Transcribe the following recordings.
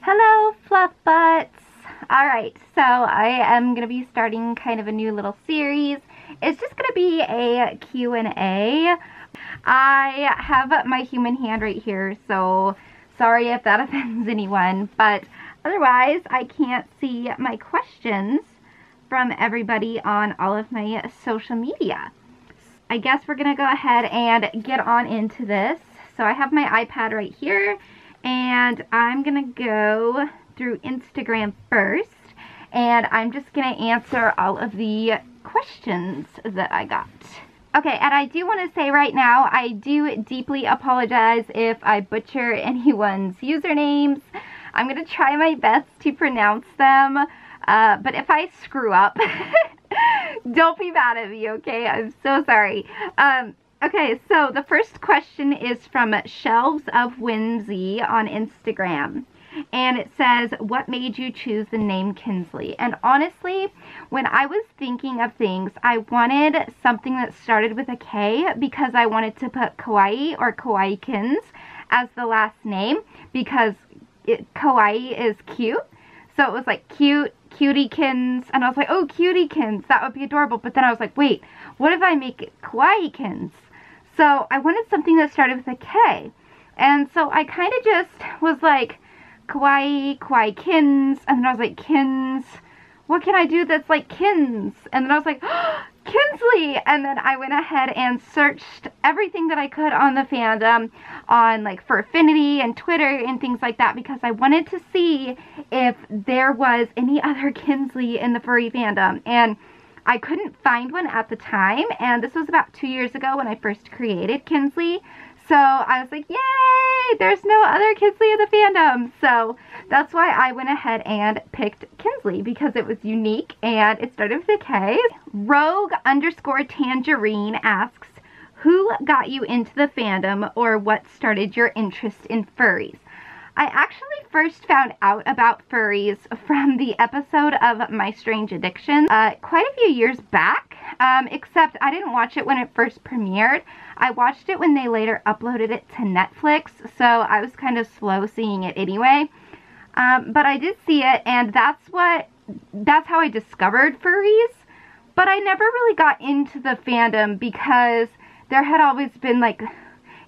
Hello, fluff butts. Alright, so I am going to be starting kind of a new little series. It's just going to be a Q&A. I have my human hand right here, so sorry if that offends anyone, but otherwise I can't see my questions from everybody on all of my social media. I guess we're going to go ahead and get on into this. So I have my iPad right here, and I'm going to go through Instagram first, and I'm just going to answer all of the questions that I got. Okay, and I do want to say right now, I do deeply apologize if I butcher anyone's usernames. I'm going to try my best to pronounce them, but if I screw up, don't be mad at me, okay? I'm so sorry. Okay, so the first question is from Shelves of Whimsy on Instagram. And it says, what made you choose the name Kinsley? And honestly, when I was thinking of things, I wanted something that started with a K because I wanted to put Kawaii or Kawaiikinz as the last name because Kawaii is cute. So it was like cute, Cutiekins, and I was like, oh, Cutiekins, that would be adorable. But then I was like, wait, what if I make it Kawaiikinz? So I wanted something that started with a K. And so I kind of just was like, Kawaiikinz, and then I was like, Kins, what can I do that's like Kins? And then I was like, oh, Kinsley! And then I went ahead and searched everything that I could on the fandom, on like FurAffinity and Twitter and things like that, because I wanted to see if there was any other Kinsley in the furry fandom. And I couldn't find one at the time, and this was about 2 years ago when I first created Kinsley. So I was like, yay, there's no other Kinsley in the fandom. So that's why I went ahead and picked Kinsley, because it was unique and it started with a K. Rogue_Tangerine asks, who got you into the fandom, or what started your interest in furries? I actually first found out about furries from the episode of My Strange Addiction quite a few years back, except I didn't watch it when it first premiered. I watched it when they later uploaded it to Netflix, so I was kind of slow seeing it anyway. But I did see it, and that's how I discovered furries. But I never really got into the fandom because there had always been like,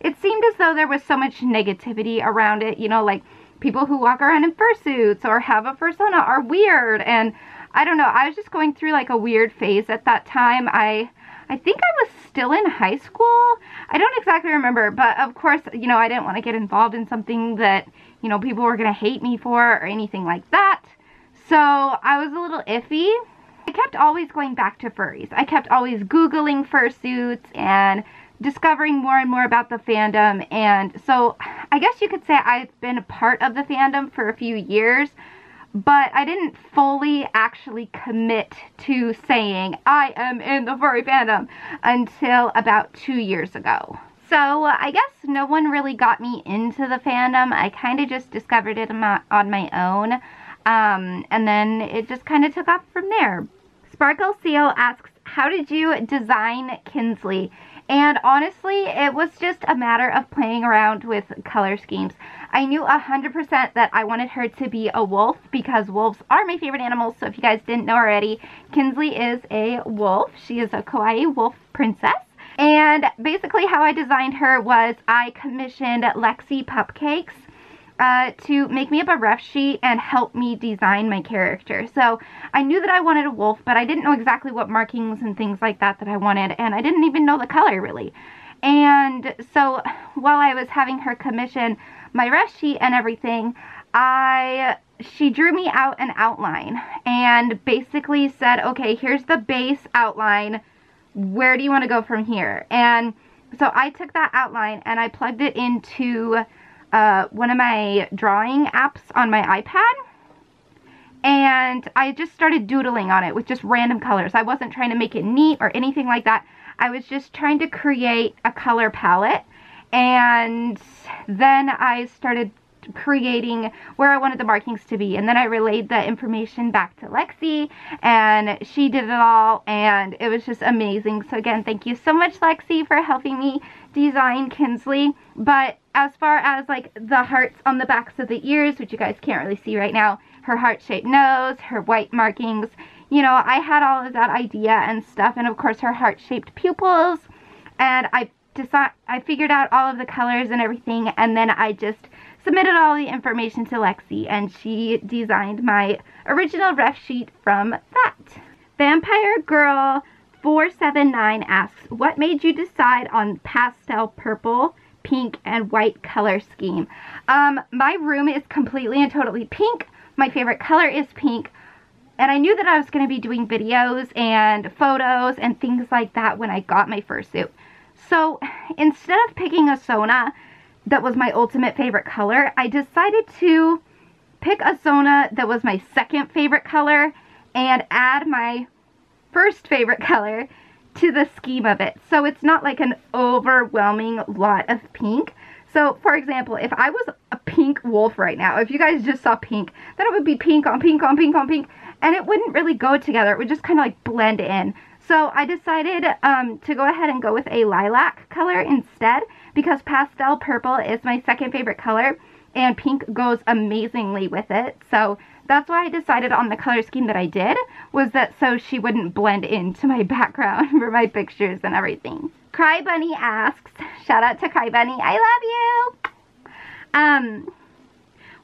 it seemed as though there was so much negativity around it, you know, like people who walk around in fursuits or have a fursona are weird, and I don't know, I was just going through like a weird phase at that time. I think I was still in high school. I don't exactly remember, but of course, you know, I didn't want to get involved in something that, you know, people were going to hate me for or anything like that. So I was a little iffy. I kept always going back to furries. I kept always Googling fursuits and discovering more and more about the fandom, and so I guess you could say I've been a part of the fandom for a few years, but I didn't fully actually commit to saying I am in the furry fandom until about 2 years ago. So I guess no one really got me into the fandom. I kind of just discovered it on my own, and then it just kind of took off from there. Sparkle Seal asks, how did you design Kinsley? And honestly, it was just a matter of playing around with color schemes. I knew 100% that I wanted her to be a wolf because wolves are my favorite animals. So if you guys didn't know already, Kinsley is a wolf. She is a kawaii wolf princess. And basically how I designed her was I commissioned Lexi Pupcakes to make me up a rough sheet and help me design my character. So I knew that I wanted a wolf, but I didn't know exactly what markings and things like that I wanted, and I didn't even know the color really. And so while I was having her commission my rough sheet and everything, she drew me out an outline and basically said, okay, here's the base outline. Where do you want to go from here? And so I took that outline and I plugged it into one of my drawing apps on my iPad, and I just started doodling on it with just random colors. I wasn't trying to make it neat or anything like that. I was just trying to create a color palette, and then I started creating where I wanted the markings to be, and then I relayed the information back to Lexi, and she did it all, and it was just amazing. So again, thank you so much, Lexi, for helping me design Kinsley. But as far as like the hearts on the backs of the ears, which you guys can't really see right now, her heart-shaped nose, her white markings, you know, I had all of that idea and stuff, and of course her heart-shaped pupils, and I figured out all of the colors and everything, and then I just submitted all the information to Lexi, and she designed my original ref sheet from that. Vampire Girl 479 asks, what made you decide on pastel purple, pink, and white color scheme? My room is completely and totally pink. My favorite color is pink. And I knew that I was going to be doing videos and photos and things like that when I got my fursuit. So instead of picking a Sona that was my ultimate favorite color, I decided to pick a Sona that was my second favorite color and add my first favorite color to the scheme of it. So it's not like an overwhelming lot of pink. So for example, if I was a pink wolf right now, if you guys just saw pink, then it would be pink on pink on pink on pink, and it wouldn't really go together. It would just kind of like blend in. So I decided to go ahead and go with a lilac color instead, because pastel purple is my second favorite color and pink goes amazingly with it. So that's why I decided on the color scheme that I did, was that so she wouldn't blend into my background for my pictures and everything. Cry Bunny asks, shout out to Cry Bunny, I love you!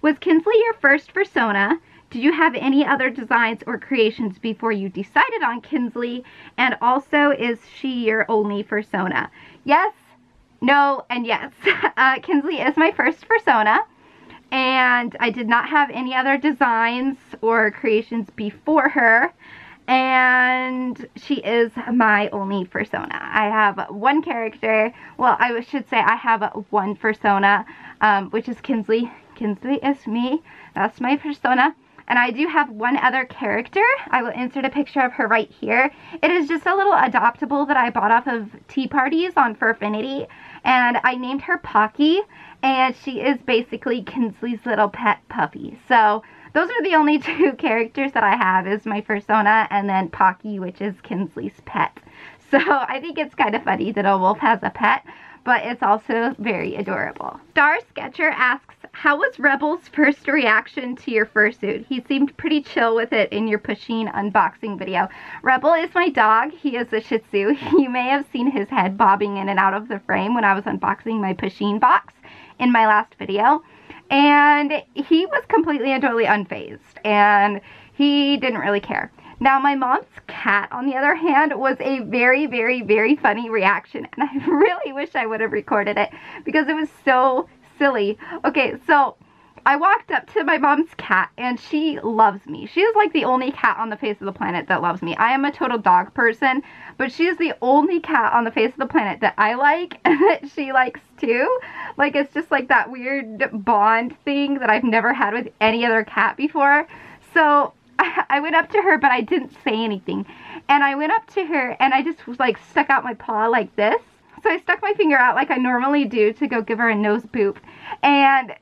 Was Kinsley your first fursona? Did you have any other designs or creations before you decided on Kinsley? And also, is she your only fursona? Yes, no, and yes. Kinsley is my first fursona, and I did not have any other designs or creations before her, and she is my only fursona. I have one character, well, I should say I have one fursona, which is Kinsley. Kinsley is me. That's my fursona. And I do have one other character. I will insert a picture of her right here. It is just a little adoptable that I bought off of tea parties on FurAffinity. And I named her Pocky. And she is basically Kinsley's little pet puppy. So those are the only two characters that I have, is my fursona and then Pocky, which is Kinsley's pet. So I think it's kind of funny that a wolf has a pet, but it's also very adorable. Star Sketcher asks, how was Rebel's first reaction to your fursuit? He seemed pretty chill with it in your Pusheen unboxing video. Rebel is my dog. He is a Shih Tzu. You may have seen his head bobbing in and out of the frame when I was unboxing my Pusheen box in my last video. And he was completely and totally unfazed, and he didn't really care. Now, my mom's cat, on the other hand, was a very, very, very funny reaction, and I really wish I would have recorded it because it was so silly. Okay, so I walked up to my mom's cat, and she loves me. She is like the only cat on the face of the planet that loves me. I am a total dog person, but she is the only cat on the face of the planet that I like and that she likes too. Like, it's just like that weird bond thing that I've never had with any other cat before. So I went up to her, but I didn't say anything. And I went up to her, and I just was like stuck out my paw like this. So I stuck my finger out like I normally do to go give her a nose boop. And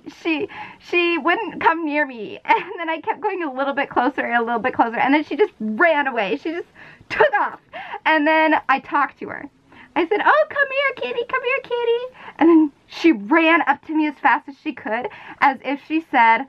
she wouldn't come near me. And then I kept going a little bit closer and a little bit closer. And then she just ran away. She just took off. And then I talked to her. I said, oh, come here, kitty, come here, kitty. And then she ran up to me as fast as she could, as if she said,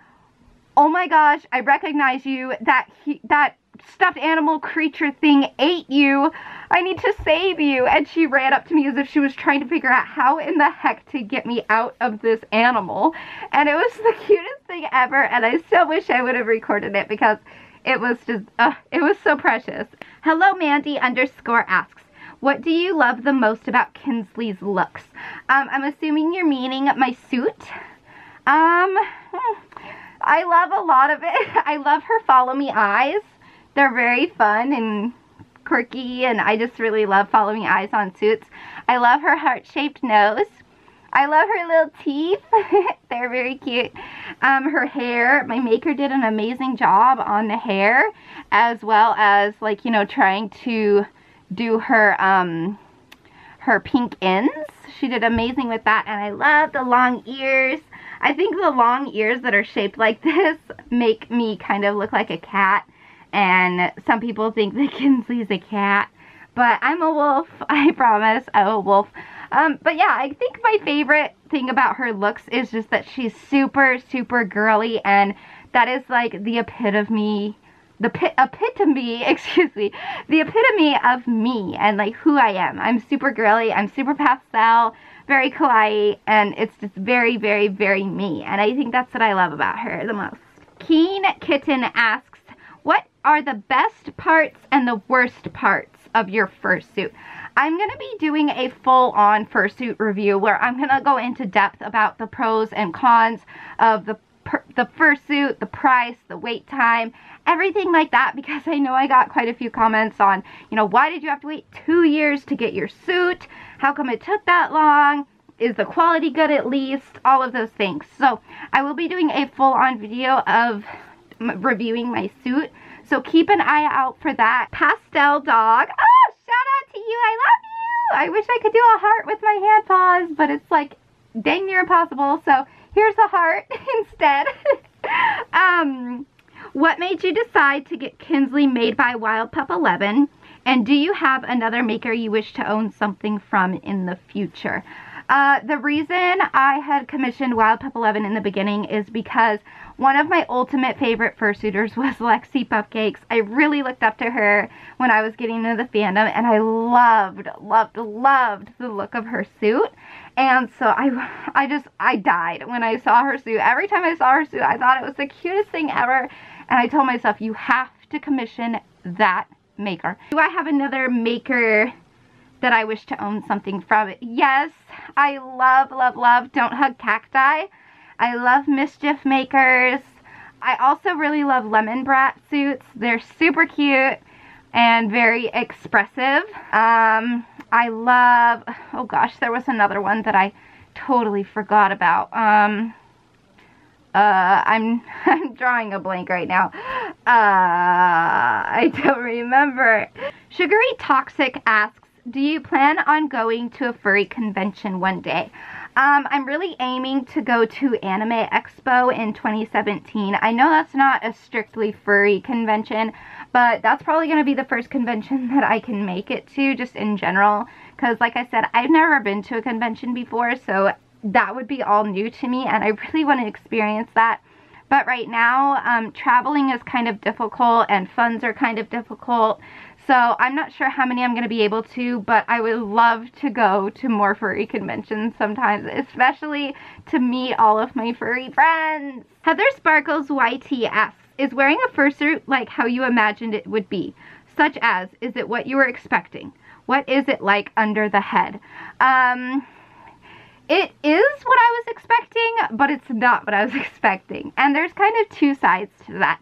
oh my gosh, I recognize you. That stuffed animal creature thing ate you. I need to save you. And she ran up to me as if she was trying to figure out how in the heck to get me out of this animal. And it was the cutest thing ever. And I still wish I would have recorded it because it was just, it was so precious. Hello Mandy _ asks, what do you love the most about Kinsley's looks? I'm assuming you're meaning my suit. I love a lot of it. I love her follow me eyes. They're very fun and quirky, and I just really love follow me eyes on suits. I love her heart-shaped nose. I love her little teeth. They're very cute. Her hair, my maker did an amazing job on the hair, as well as, like, you know, trying to do her her pink ends. She did amazing with that, and I love the long ears. I think the long ears that are shaped like this make me kind of look like a cat, and some people think that Kinsley's a cat, but I'm a wolf. I promise, I'm a wolf. But yeah, I think my favorite thing about her looks is just that she's super, super girly, and that is like the epitome, excuse me, the epitome of me and like who I am. I'm super girly, I'm super pastel, very kawaii, and it's just very, very, very me. And I think that's what I love about her the most. Keen Kitten asks, what are the best parts and the worst parts of your fursuit? I'm going to be doing a full-on fursuit review where I'm going to go into depth about the pros and cons of the fursuit, the price, the wait time, everything like that, because I know I got quite a few comments on, you know, why did you have to wait 2 years to get your suit? How come it took that long? Is the quality good at least? All of those things. So I will be doing a full-on video of reviewing my suit. So keep an eye out for that. Pastel Dog. Oh, shout out to you. I love you. I wish I could do a heart with my hand paws, but it's like dang near impossible. So here's a heart instead. What made you decide to get Kinsley made by Wild Pup 11? And do you have another maker you wish to own something from in the future? The reason I had commissioned Wild Pup 11 in the beginning is because one of my ultimate favorite fursuiters was Lexi Pupcakes. I really looked up to her when I was getting into the fandom, and I loved, loved, loved the look of her suit. And so I died when I saw her suit. Every time I saw her suit, I thought it was the cutest thing ever. And I told myself, you have to commission that maker. Do I have another maker that I wish to own something from? Yes, I love, love, love Don't Hug Cacti. I love Mischief Makers. I also really love Lemon Brat suits. They're super cute and very expressive. I love, oh gosh, there was another one that I totally forgot about. I'm drawing a blank right now. I don't remember. Sugary Toxic asks, do you plan on going to a furry convention one day? I'm really aiming to go to Anime Expo in 2017. I know that's not a strictly furry convention, but that's probably going to be the first convention that I can make it to, just in general. Because like I said, I've never been to a convention before, so that would be all new to me, and I really want to experience that. But right now, traveling is kind of difficult, and funds are kind of difficult. So I'm not sure how many I'm going to be able to, but I would love to go to more furry conventions sometimes, especially to meet all of my furry friends. Heather Sparkles YT asks, is wearing a fursuit like how you imagined it would be? Such as, is it what you were expecting? What is it like under the head? It is what I was expecting, but it's not what I was expecting. And there's kind of two sides to that.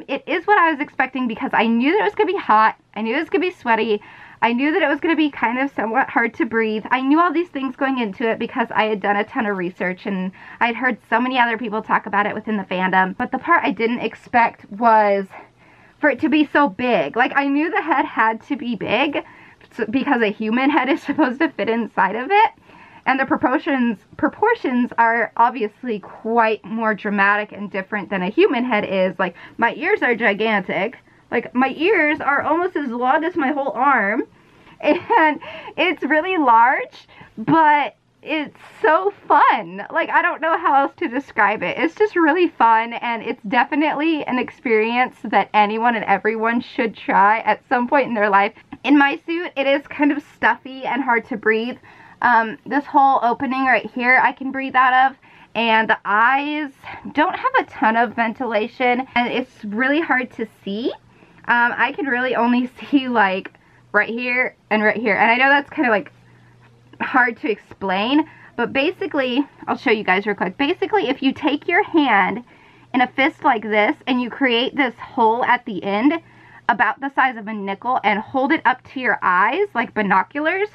It is what I was expecting because I knew that it was going to be hot. I knew it was going to be sweaty. I knew that it was going to be kind of somewhat hard to breathe. I knew all these things going into it because I had done a ton of research and I'd heard so many other people talk about it within the fandom. But the part I didn't expect was for it to be so big. Like, I knew the head had to be big because a human head is supposed to fit inside of it. And the proportions are obviously quite more dramatic and different than a human head is. Like, my ears are gigantic. Like, my ears are almost as long as my whole arm. And it's really large, but it's so fun. Like, I don't know how else to describe it. It's just really fun, and it's definitely an experience that anyone and everyone should try at some point in their life. In my suit, it is kind of stuffy and hard to breathe. This whole opening right here I can breathe out of, and the eyes don't have a ton of ventilation, and it's really hard to see. I can really only see like right here and right here, and I know that's kind of like hard to explain, but basically, I'll show you guys real quick. Basically, if you take your hand in a fist like this and you create this hole at the end about the size of a nickel and hold it up to your eyes like binoculars,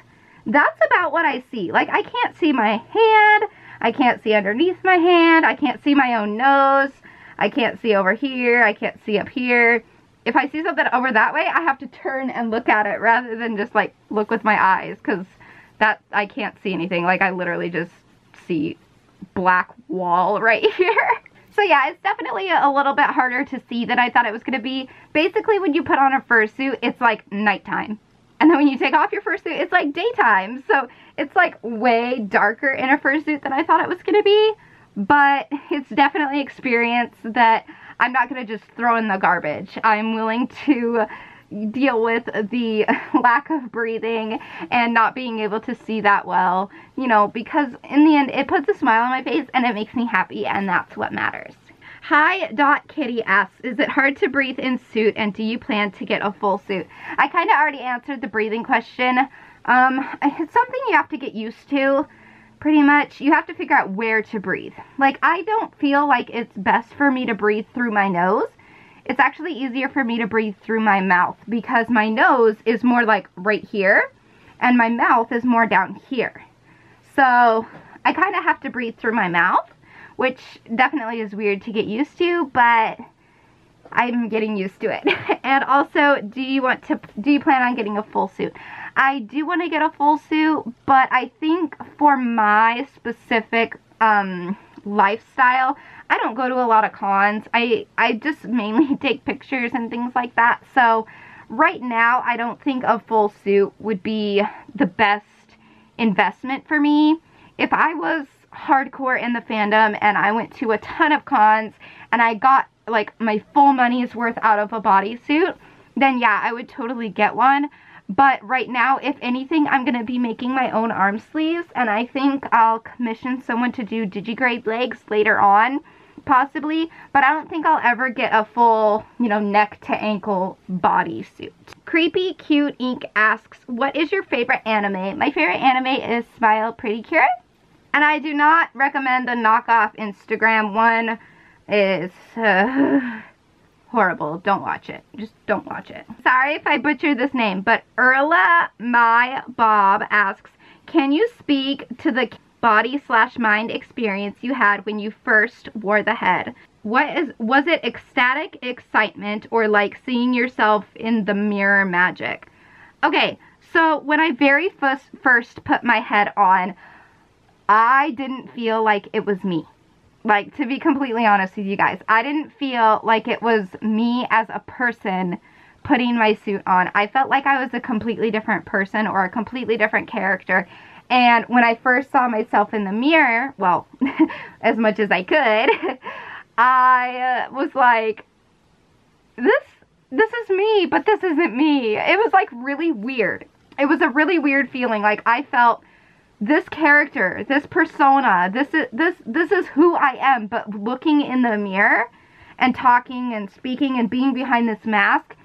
that's about what I see. Like, I can't see my hand, I can't see underneath my hand, I can't see my own nose, I can't see over here, I can't see up here. If I see something over that way, I have to turn and look at it rather than just like look with my eyes, because that I can't see anything. Like, I literally just see black wall right here. So yeah, it's definitely a little bit harder to see than I thought it was going to be. Basically, when you put on a fursuit, it's like nighttime. And then when you take off your fursuit, it's like daytime. So It's like way darker in a fursuit than I thought it was going to be, but it's definitely experience that I'm not going to just throw in the garbage. I'm willing to deal with the lack of breathing and not being able to see that well, you know, because in the end it puts a smile on my face and it makes me happy, and that's what matters. Hi.Kitty asks, is it hard to breathe in suit, and do you plan to get a full suit? I kind of already answered the breathing question. It's something you have to get used to, pretty much. You have to figure out where to breathe. Like, I don't feel like it's best for me to breathe through my nose. It's actually easier for me to breathe through my mouth because my nose is more like right here and my mouth is more down here. So I kind of have to breathe through my mouth, which definitely is weird to get used to, but I'm getting used to it. And also, do you plan on getting a full suit? I do want to get a full suit, but I think for my specific lifestyle, I don't go to a lot of cons. I just mainly take pictures and things like that. So right now, I don't think a full suit would be the best investment for me. If I was hardcore in the fandom and I went to a ton of cons and I got like my full money's worth out of a bodysuit, then yeah, I would totally get one. But right now, if anything, I'm going to be making my own arm sleeves, and I think I'll commission someone to do digigrade legs later on, possibly, but I don't think I'll ever get a full, you know, neck to ankle bodysuit. Creepy Cute Ink asks, what is your favorite anime? My favorite anime is Smile Pretty Cure, and I do not recommend the knockoff Instagram one. Is horrible. Don't watch it. Just don't watch it. Sorry if I butchered this name, but Erla My Bob asks, can you speak to the body/mind experience you had when you first wore the head? Was it ecstatic excitement or like seeing yourself in the mirror magic? Okay, so when I very first put my head on, I didn't feel like it was me. Like, to be completely honest with you guys, I didn't feel like it was me as a person putting my suit on. I felt like I was a completely different person or a completely different character. And when I first saw myself in the mirror, well, as much as I could, I was like, this is me, but this isn't me. It was like really weird. It was a really weird feeling. Like, I felt this character, this persona, this is who I am, but looking in the mirror and talking and speaking and being behind this mask,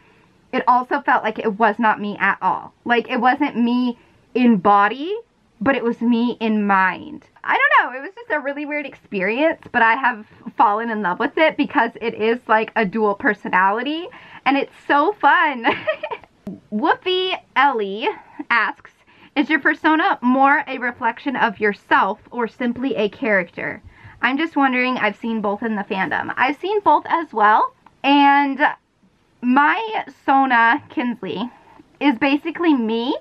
it also felt like it was not me at all. Like, it wasn't me in body, but it was me in mind. I don't know, it was just a really weird experience, but I have fallen in love with it because it is like a dual personality, and it's so fun. Woofy Ellie asks, is your persona more a reflection of yourself or simply a character? I'm just wondering. I've seen both in the fandom. I've seen both as well. And my Sona Kinsley is basically me.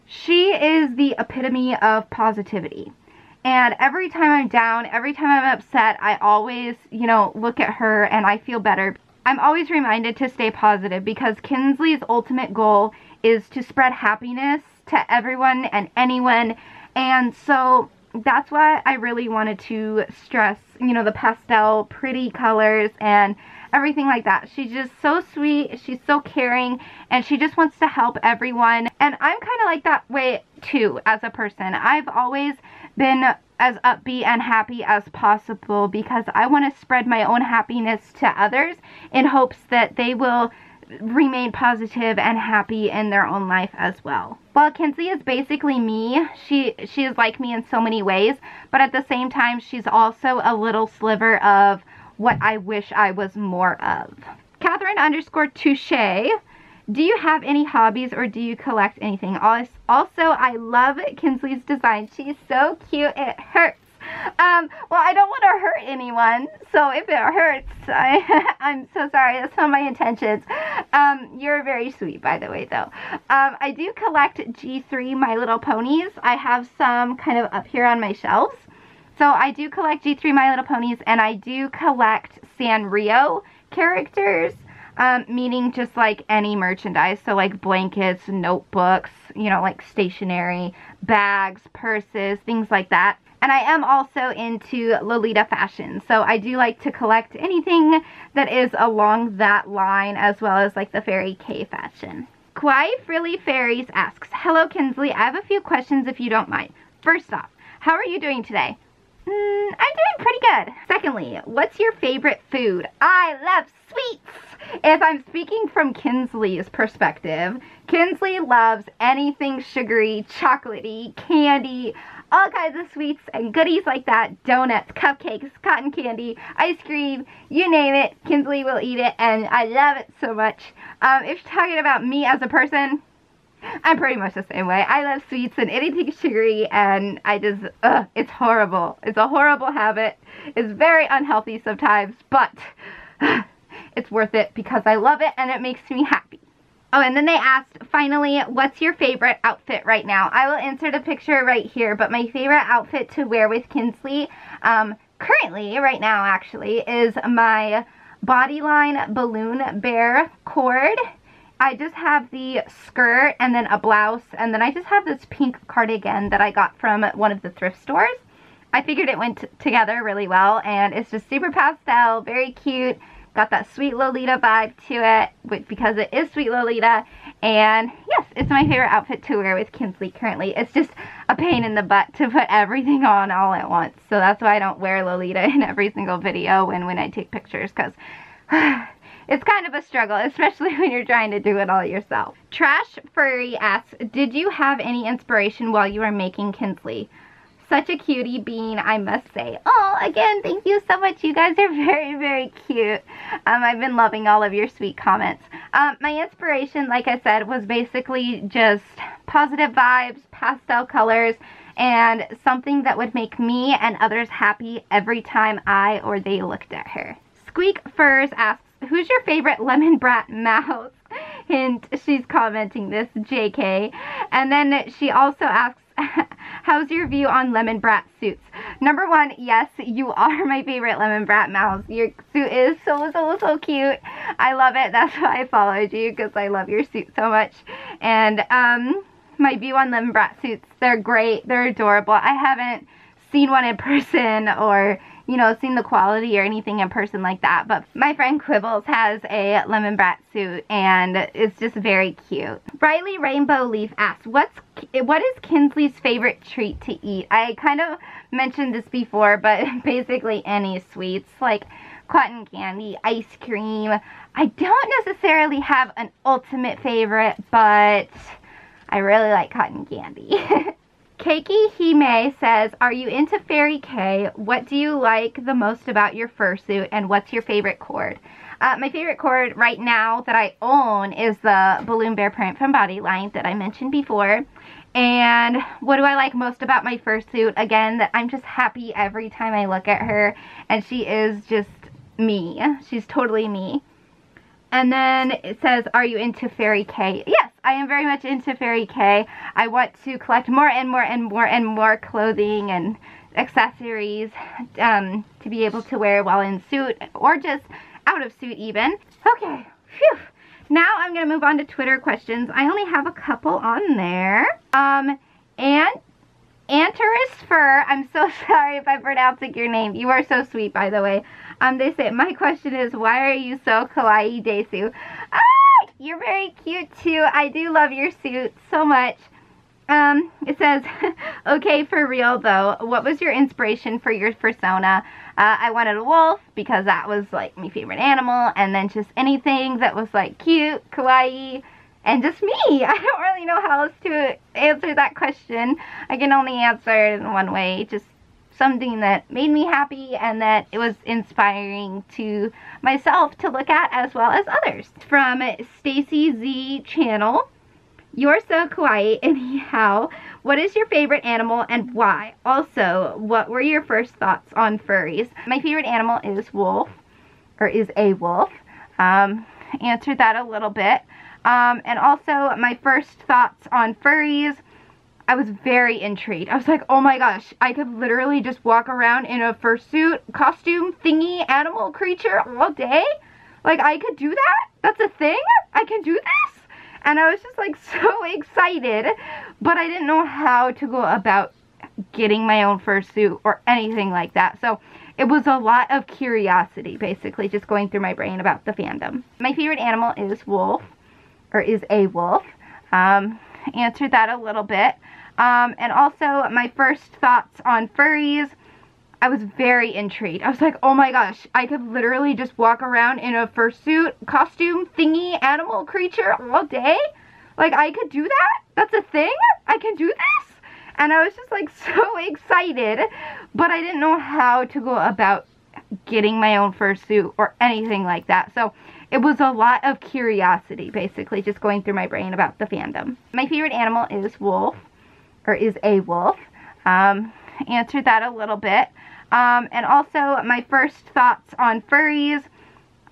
She is the epitome of positivity. And every time I'm down, every time I'm upset, I always, you know, look at her and I feel better. I'm always reminded to stay positive because Kinsley's ultimate goal is to spread happiness to everyone and anyone, and so that's why I really wanted to stress, you know, the pastel pretty colors and everything like that. She's just so sweet, she's so caring, and she just wants to help everyone, and I'm kind of like that way too as a person. I've always been as upbeat and happy as possible because I want to spread my own happiness to others in hopes that they will remain positive and happy in their own life as well. Well, Kinsley is basically me. She is like me in so many ways, but at the same time, she's also a little sliver of what I wish I was more of. Catherine_Touche, do you have any hobbies or do you collect anything? Also, I love Kinsley's design. She's so cute, it hurts. Well, I don't want to hurt anyone, so if it hurts, I'm so sorry. That's not my intentions. You're very sweet, by the way, though. I do collect G3 My Little Ponies. I have some kind of up here on my shelves. So I do collect G3 My Little Ponies, and I do collect Sanrio characters. meaning just like any merchandise. So like blankets, notebooks, you know, like stationery, bags, purses, things like that. And I am also into Lolita fashion, so I do like to collect anything that is along that line, as well as like the Fairy K fashion. Kawaii Frilly Fairies asks, hello Kinsley, I have a few questions if you don't mind. First off, how are you doing today? I'm doing pretty good. Secondly, what's your favorite food? I love sweets! If I'm speaking from Kinsley's perspective, Kinsley loves anything sugary, chocolatey, candy, all kinds of sweets and goodies like that. Donuts, cupcakes, cotton candy, ice cream, you name it, Kinsley will eat it, and I love it so much. If you're talking about me as a person, I'm pretty much the same way. I love sweets and anything sugary, and I just, it's horrible. It's a horrible habit. It's very unhealthy sometimes, but it's worth it because I love it and it makes me happy. Oh, and then they asked, finally, what's your favorite outfit right now? I will insert a picture right here, but my favorite outfit to wear with Kinsley, currently, right now actually, is my Bodyline Balloon Bear cord. I just have the skirt and then a blouse, and then I just have this pink cardigan that I got from one of the thrift stores. I figured it went together really well, and it's just super pastel, very cute. Got that sweet Lolita vibe to it because it is sweet Lolita. And yes, it's my favorite outfit to wear with Kinsley currently. It's just a pain in the butt to put everything on all at once. So that's why I don't wear Lolita in every single video when I take pictures, because it's kind of a struggle, especially when you're trying to do it all yourself. Trash Furry asks, did you have any inspiration while you were making Kinsley? Such a cutie bean, I must say. Oh, again, thank you so much. You guys are very, very cute. I've been loving all of your sweet comments. My inspiration, like I said, was basically just positive vibes, pastel colors, and something that would make me and others happy every time I or they looked at her. Squeak Furs asks, who's your favorite lemon brat mouse? Hint, she's commenting this, JK. And then she also asks, how's your view on lemon brat suits? Number one, yes, you are my favorite lemon brat mouse. Your suit is so cute. I love it. That's why I followed you, because I love your suit so much. And my view on lemon brat suits, they're great. They're adorable. I haven't seen one in person or, you know, seen the quality or anything in person like that, but my friend Quibbles has a lemon brat suit and it's just very cute. Riley Rainbow Leaf asks, what is Kinsley's favorite treat to eat? I kind of mentioned this before, but basically any sweets like cotton candy, ice cream. I don't necessarily have an ultimate favorite, but I really like cotton candy. Keiki Hime says, are you into Fairy K? What do you like the most about your fursuit, and what's your favorite cord? My favorite cord right now that I own is the Balloon Bear print from Bodyline that I mentioned before. And what do I like most about my fursuit? Again, that I'm just happy every time I look at her, and she is just me. She's totally me. And then it says, are you into Fairy K? Yes, I am very much into Fairy K. I want to collect more and more and more and more clothing and accessories to be able to wear while in suit or just out of suit even. Okay, phew. Now I'm going to move on to Twitter questions. I only have a couple on there. And Antaris Fur, I'm so sorry if I'm pronouncing your name. You are so sweet, by the way. They say, my question is, why are you so kawaii desu? Ah, you're very cute too. I do love your suit so much. It says, okay, for real though, what was your inspiration for your persona? I wanted a wolf because that was like my favorite animal, and then just anything that was like cute, kawaii, and just me. I don't really know how else to answer that question. I can only answer it in one way, just something that made me happy and that it was inspiring to myself to look at as well as others. From Stacy Z Channel, you're so kawaii anyhow. What is your favorite animal and why? Also, what were your first thoughts on furries? My favorite animal is wolf, or is a wolf. Answered that a little bit. And also my first thoughts on furries, I was very intrigued. I was like, oh my gosh, I could literally just walk around in a fursuit costume thingy animal creature all day. Like, I could do that? That's a thing? I can do this? And I was just like so excited, but I didn't know how to go about getting my own fursuit or anything like that. So it was a lot of curiosity, basically, just going through my brain about the fandom. My favorite animal is wolf, or is a wolf. Answered that a little bit. And also my first thoughts on furries, I was very intrigued. I was like, oh my gosh, I could literally just walk around in a fursuit, costume, thingy, animal creature all day? Like, I could do that? That's a thing? I can do this? And I was just like so excited, but I didn't know how to go about getting my own fursuit or anything like that. So it was a lot of curiosity, basically, just going through my brain about the fandom. My favorite animal is wolf, or is a wolf. Answered that a little bit. And also my first thoughts on furries,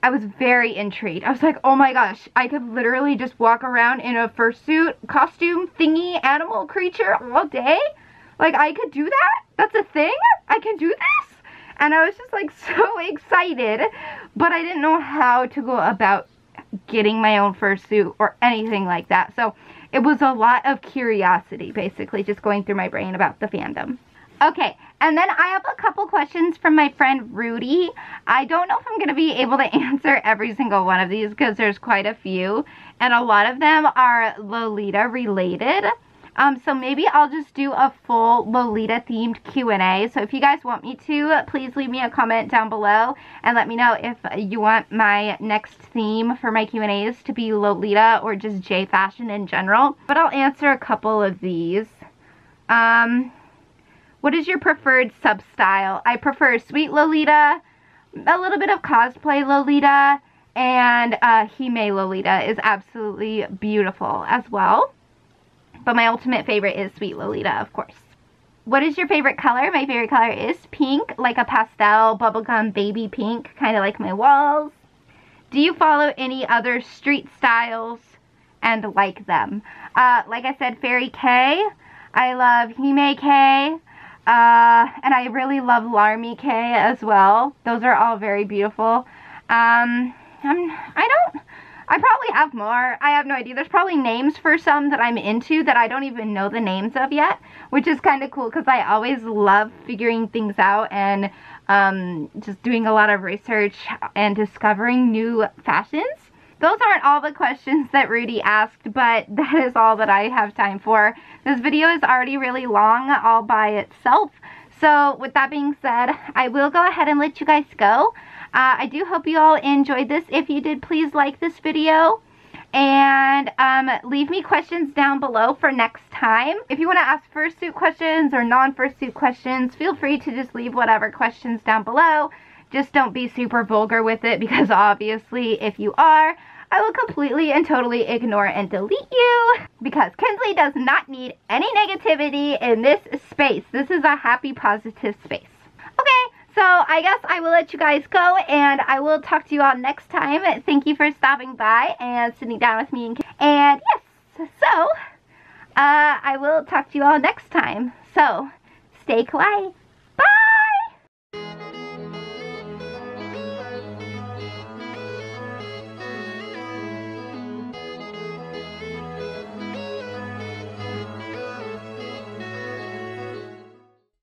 I was very intrigued. I was like, oh my gosh, I could literally just walk around in a fursuit, costume, thingy, animal creature all day? Like, I could do that? That's a thing? I can do this? And I was just like so excited, but I didn't know how to go about getting my own fursuit or anything like that. So it was a lot of curiosity, basically, just going through my brain about the fandom. Okay, and then I have a couple questions from my friend Rudy. I don't know if I'm going to be able to answer every single one of these because there's quite a few, and a lot of them are Lolita related. So maybe I'll just do a full Lolita themed Q&A. So if you guys want me to, please leave me a comment down below and let me know if you want my next theme for my Q&As to be Lolita or just J fashion in general. But I'll answer a couple of these. What is your preferred sub-style? I prefer sweet Lolita, a little bit of cosplay Lolita, and Hime Lolita is absolutely beautiful as well. But my ultimate favorite is sweet Lolita, of course. What is your favorite color? My favorite color is pink, like a pastel bubblegum baby pink, kind of like my walls. Do you follow any other street styles and like them? Like I said, Fairy K. I love Hime K. And I really love Larmy K as well. Those are all very beautiful. I probably have more. I have no idea. There's probably names for some that I'm into that I don't even know the names of yet, which is kind of cool because I always love figuring things out and just doing a lot of research and discovering new fashions. Those aren't all the questions that Rudy asked, but that is all that I have time for. This video is already really long all by itself. So with that being said, I will go ahead and let you guys go. I do hope you all enjoyed this. If you did, please like this video. And leave me questions down below for next time. If you want to ask fursuit questions or non-fursuit questions, feel free to just leave whatever questions down below. Just don't be super vulgar with it because obviously if you are, I will completely and totally ignore and delete you because Kinsley does not need any negativity in this space. This is a happy, positive space. Okay, so I guess I will let you guys go and I will talk to you all next time. Thank you for stopping by and sitting down with me. And yes, so I will talk to you all next time. So stay kawaii.